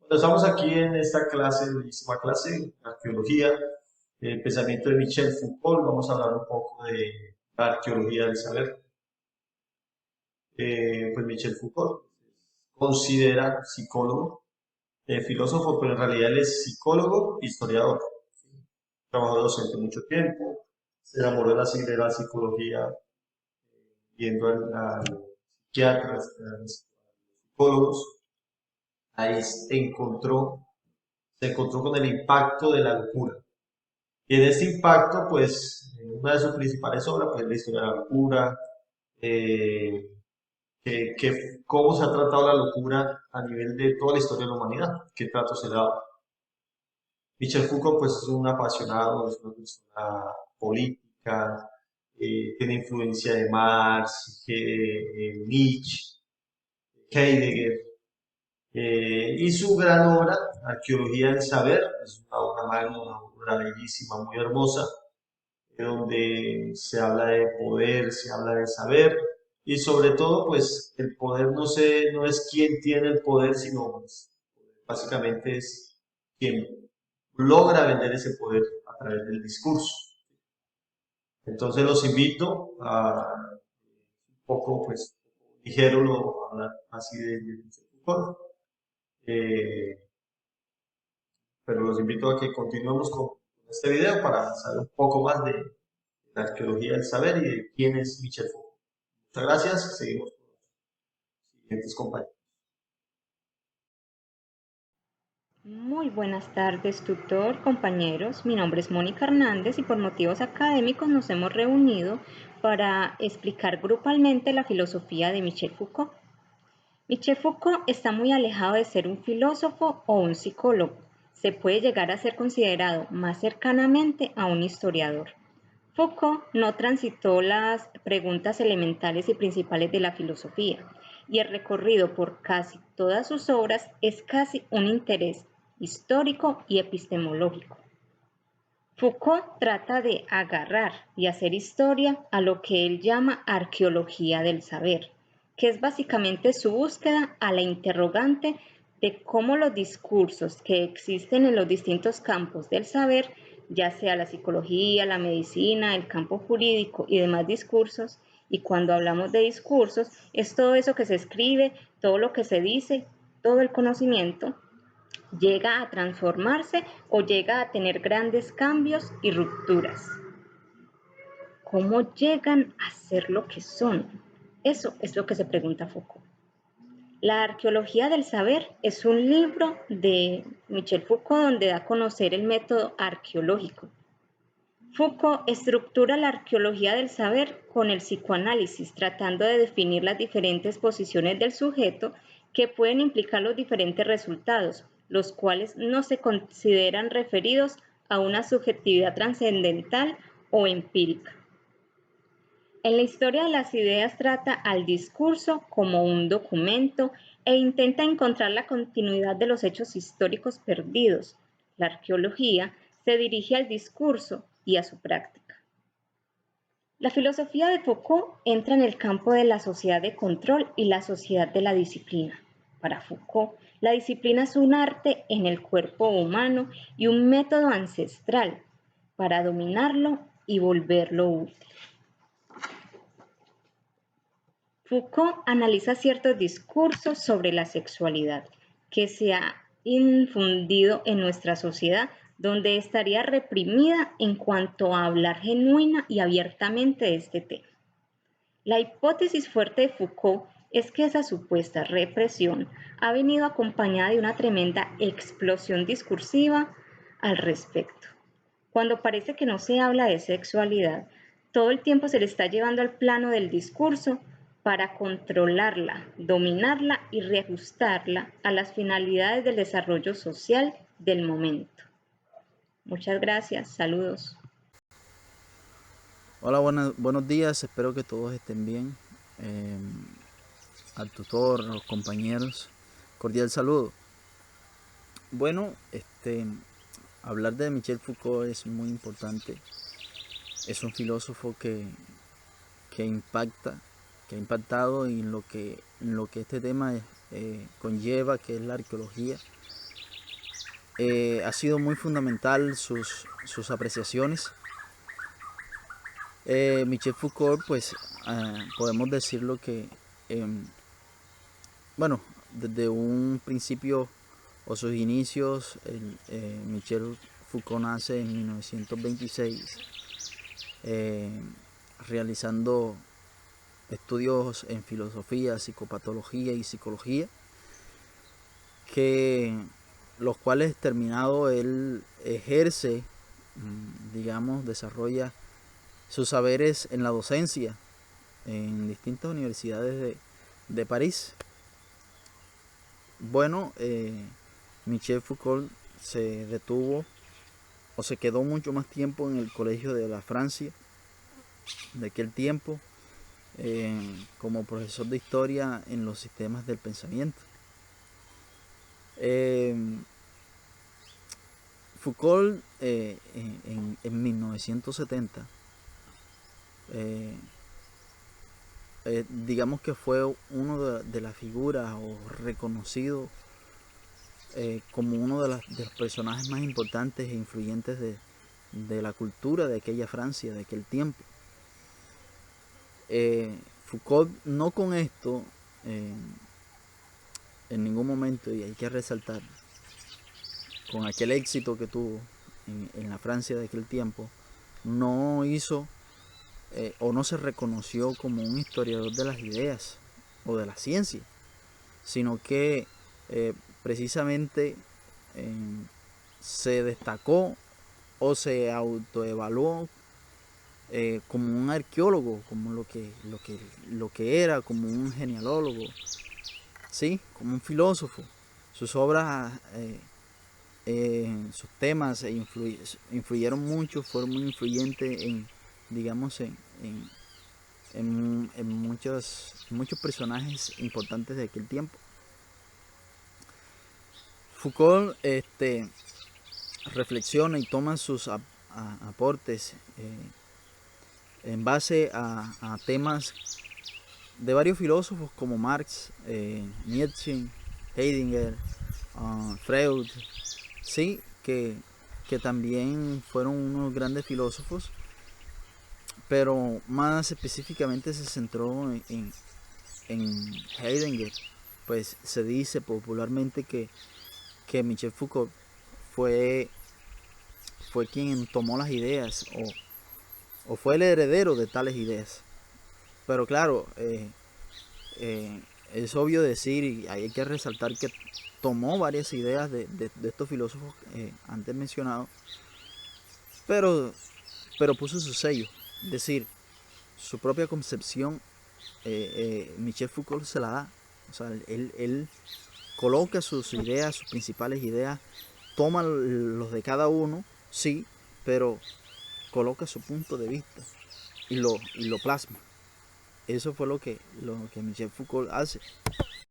Bueno, estamos aquí en esta clase, bellísima clase, arqueología, el pensamiento de Michel Foucault. Vamos a hablar un poco de la arqueología del saber. Pues Michel Foucault considera psicólogo, filósofo, pero en realidad él es psicólogo, historiador. Trabajó docente mucho tiempo, se enamoró de la psicología, viendo a psiquiatras, a los psicólogos. Ahí se encontró con el impacto de la locura. Y en este impacto, pues, una de sus principales obras, pues, la historia de la locura, eh, cómo se ha tratado la locura a nivel de toda la historia de la humanidad, qué trato se le ha dado. Michel Foucault, pues, es un apasionado, es una persona política, tiene influencia de Marx, Nietzsche, Heidegger, y su gran obra, Arqueología del Saber, es una obra magna, una obra bellísima, muy hermosa, donde se habla de poder, se habla de saber, y sobre todo, pues el poder no es quien tiene el poder, sino pues, básicamente es quien logra vender ese poder a través del discurso. Entonces los invito a un poco, pues, ligero lo hablar así de Foucault, eh, pero los invito a que continuemos con este video para saber un poco más de la arqueología del saber y de quién es Michel Foucault. Muchas gracias. Seguimos con los siguientes compañeros. Muy buenas tardes, tutor, compañeros. Mi nombre es Mónica Hernández y por motivos académicos nos hemos reunido para explicar grupalmente la filosofía de Michel Foucault. Michel Foucault está muy alejado de ser un filósofo o un psicólogo. Se puede llegar a ser considerado más cercanamente a un historiador. Foucault no transitó las preguntas elementales y principales de la filosofía, y el recorrido por casi todas sus obras es casi un interés histórico y epistemológico. Foucault trata de agarrar y hacer historia a lo que él llama arqueología del saber, que es básicamente su búsqueda a la interrogante de cómo los discursos que existen en los distintos campos del saber, ya sea la psicología, la medicina, el campo jurídico y demás discursos, y cuando hablamos de discursos, es todo eso que se escribe, todo lo que se dice, todo el conocimiento, llega a transformarse o llega a tener grandes cambios y rupturas. ¿Cómo llegan a ser lo que son? Eso es lo que se pregunta Foucault. La arqueología del saber es un libro de Michel Foucault donde da a conocer el método arqueológico. Foucault estructura la arqueología del saber con el psicoanálisis, tratando de definir las diferentes posiciones del sujeto que pueden implicar los diferentes resultados, los cuales no se consideran referidos a una subjetividad trascendental o empírica. En la historia de las ideas trata al discurso como un documento e intenta encontrar la continuidad de los hechos históricos perdidos. La arqueología se dirige al discurso y a su práctica. La filosofía de Foucault entra en el campo de la sociedad de control y la sociedad de la disciplina. Para Foucault, la disciplina es un arte en el cuerpo humano y un método ancestral para dominarlo y volverlo útil. Foucault analiza ciertos discursos sobre la sexualidad que se ha infundido en nuestra sociedad, donde estaría reprimida en cuanto a hablar genuina y abiertamente de este tema. La hipótesis fuerte de Foucault es que esa supuesta represión ha venido acompañada de una tremenda explosión discursiva al respecto. Cuando parece que no se habla de sexualidad, todo el tiempo se le está llevando al plano del discurso para controlarla, dominarla y reajustarla a las finalidades del desarrollo social del momento. Muchas gracias, saludos. Hola, buenos días, espero que todos estén bien. Eh, Al tutor, a los compañeros, cordial saludo. Bueno, hablar de Michel Foucault es muy importante. Es un filósofo que impacta, que ha impactado en lo que este tema conlleva, que es la arqueología. ha sido muy fundamental sus apreciaciones. Michel Foucault, pues podemos decirlo que, bueno, desde un principio o sus inicios, Michel Foucault nace en 1926, realizando estudios en filosofía, psicopatología y psicología, los cuales terminado él ejerce, digamos, desarrolla sus saberes en la docencia en distintas universidades de París. Bueno, Michel Foucault se detuvo o se quedó mucho más tiempo en el colegio de la Francia de aquel tiempo, como profesor de historia en los sistemas del pensamiento. Foucault en 1970 digamos que fue uno de las figuras o reconocido como uno de los personajes más importantes e influyentes de la cultura de aquella Francia, de aquel tiempo. Foucault no con esto en ningún momento, y hay que resaltar, con aquel éxito que tuvo en la Francia de aquel tiempo, no hizo o no se reconoció como un historiador de las ideas o de la ciencia, sino que precisamente se destacó o se autoevaluó como un arqueólogo, como lo que era, como un genealólogo, ¿sí? Como un filósofo. Sus obras, sus temas influyeron mucho, fueron muy influyentes digamos, en muchos personajes importantes de aquel tiempo. Foucault reflexiona y toma sus aportes en base a temas de varios filósofos como Marx, Nietzsche, Heidegger, Freud, sí, que también fueron unos grandes filósofos, pero más específicamente se centró en Heidegger. Pues se dice popularmente que Michel Foucault fue quien tomó las ideas o fue el heredero de tales ideas. Pero claro, es obvio decir y hay que resaltar que tomó varias ideas de estos filósofos antes mencionados, pero puso su sello, es decir, su propia concepción. Michel Foucault se la da, o sea, él coloca sus ideas, sus principales ideas, toma los de cada uno, sí, pero coloca su punto de vista y lo plasma. Eso fue lo que Michel Foucault hace.